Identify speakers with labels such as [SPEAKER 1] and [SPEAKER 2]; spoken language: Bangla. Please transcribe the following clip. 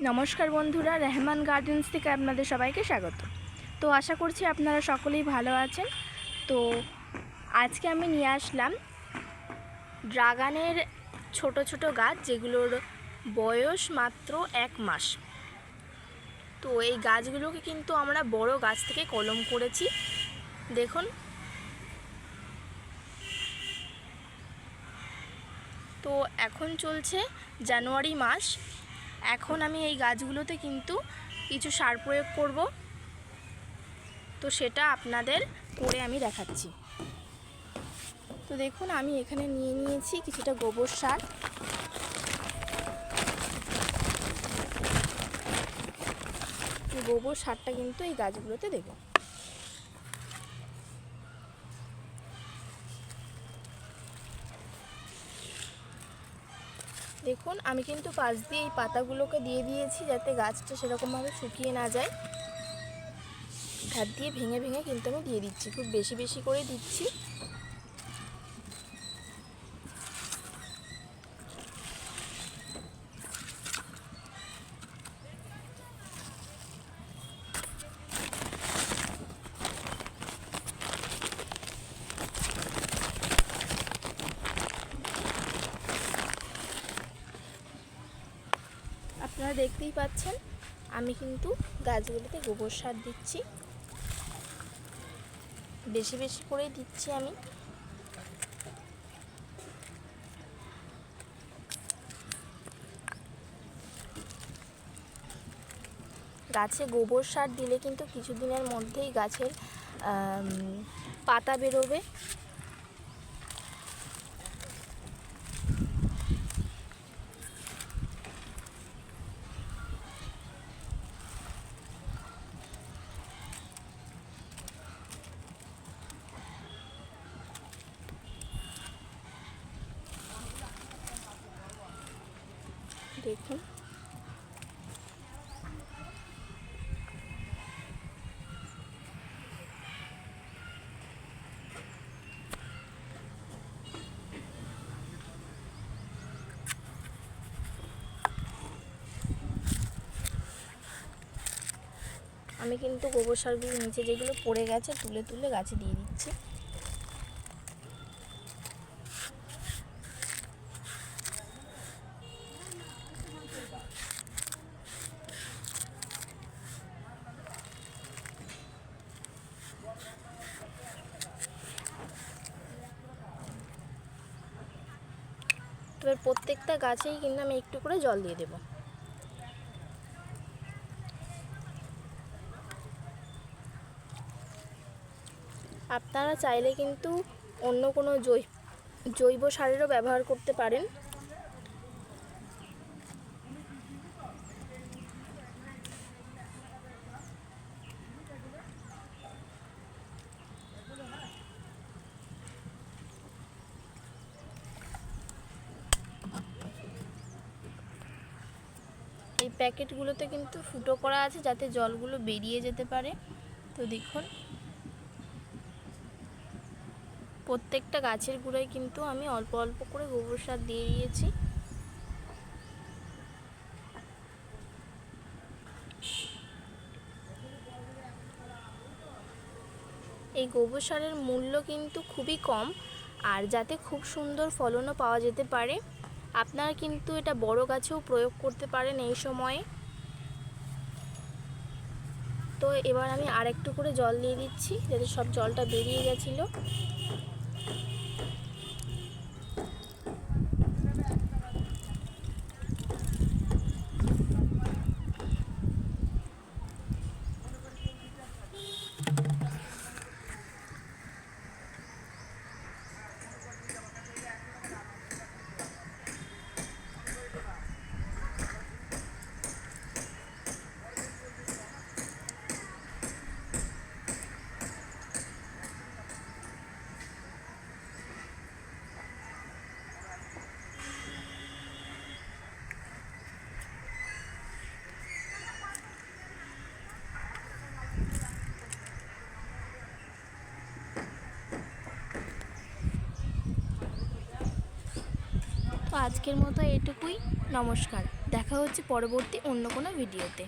[SPEAKER 1] নমস্কার বন্ধুরা, রেহমান গার্ডেন্স থেকে আপনাদের সবাইকে স্বাগত। তো আশা করছি আপনারা সকলেই ভালো আছেন। তো আজকে আমি নিয়ে আসলাম ড্রাগনের ছোট ছোট গাছ, যেগুলোর বয়স মাত্র 1 মাস। তো এই গাছগুলোকে কিন্তু আমরা বড় গাছ থেকে কলম করেছি। দেখুন, তো এখন চলছে জানুয়ারি মাস। এখন আমি এই গাছগুলোতে কিন্তু কিছু সার প্রয়োগ করব, তো সেটা আপনাদের করে আমি দেখাচ্ছি। তো দেখুন, আমি এখানে নিয়ে নিয়েছি কিছুটা গোবর সার। গোবর সারটা কিন্তু এই গাছগুলোতে দেব। দেখুন, আমি কিন্তু পাশ দিয়ে এই পাতাগুলোকে দিয়ে দিয়েছি, যাতে গাছটা সেরকমভাবে শুকিয়ে না যায়। হাত দিয়ে ভেঙে ভেঙে কিন্তু আমি দিয়ে দিচ্ছি, খুব বেশি বেশি করে দিচ্ছি। আপনারা দেখতেই পাচ্ছেন, আমি কিন্তু গাছগুলোতে গোবর সার দিচ্ছি, বেশি বেশি করে দিচ্ছি আমি। গাছে গোবর সার দিলে কিন্তু কিছুদিনের মধ্যেই গাছের পাতা বেরোবে। দেখুন, আমি কিন্তু গোবর সারগুলো নিচে যেগুলো পড়ে গেছে তুলে তুলে গাছে দিয়ে দিচ্ছি। এবার প্রত্যেকটা গাছেই কিন্তু আমি একটু করে জল দিয়ে দেব। আপনারা চাইলে কিন্তু অন্য কোনো জৈব সারেরও ব্যবহার করতে পারেন। এই প্যাকেটগুলোতে কিন্তু ফুটো করা আছে, যাতে জলগুলো বেরিয়ে যেতে পারে। তো দেখুন, প্রত্যেকটা গাছের গোড়ায় কিন্তু আমি অল্প অল্প করে গোবর সার দিয়ে দিয়েছি। এই গোবর সারের মূল্য কিন্তু খুবই কম, আর যাতে খুব সুন্দর ফলনও পাওয়া যেতে পারে, আপনারা কিন্তু এটা বড় গাছেও প্রয়োগ করতে পারেন এই সময়ে। তো এবার আমি আরেকটু করে জল দিয়ে দিচ্ছি, যাতে সব জলটা বেরিয়ে গেছিলো। তো আজকের মতো এটুকুই। নমস্কার। দেখা হচ্ছে পরবর্তী অন্য কোনো ভিডিওতে।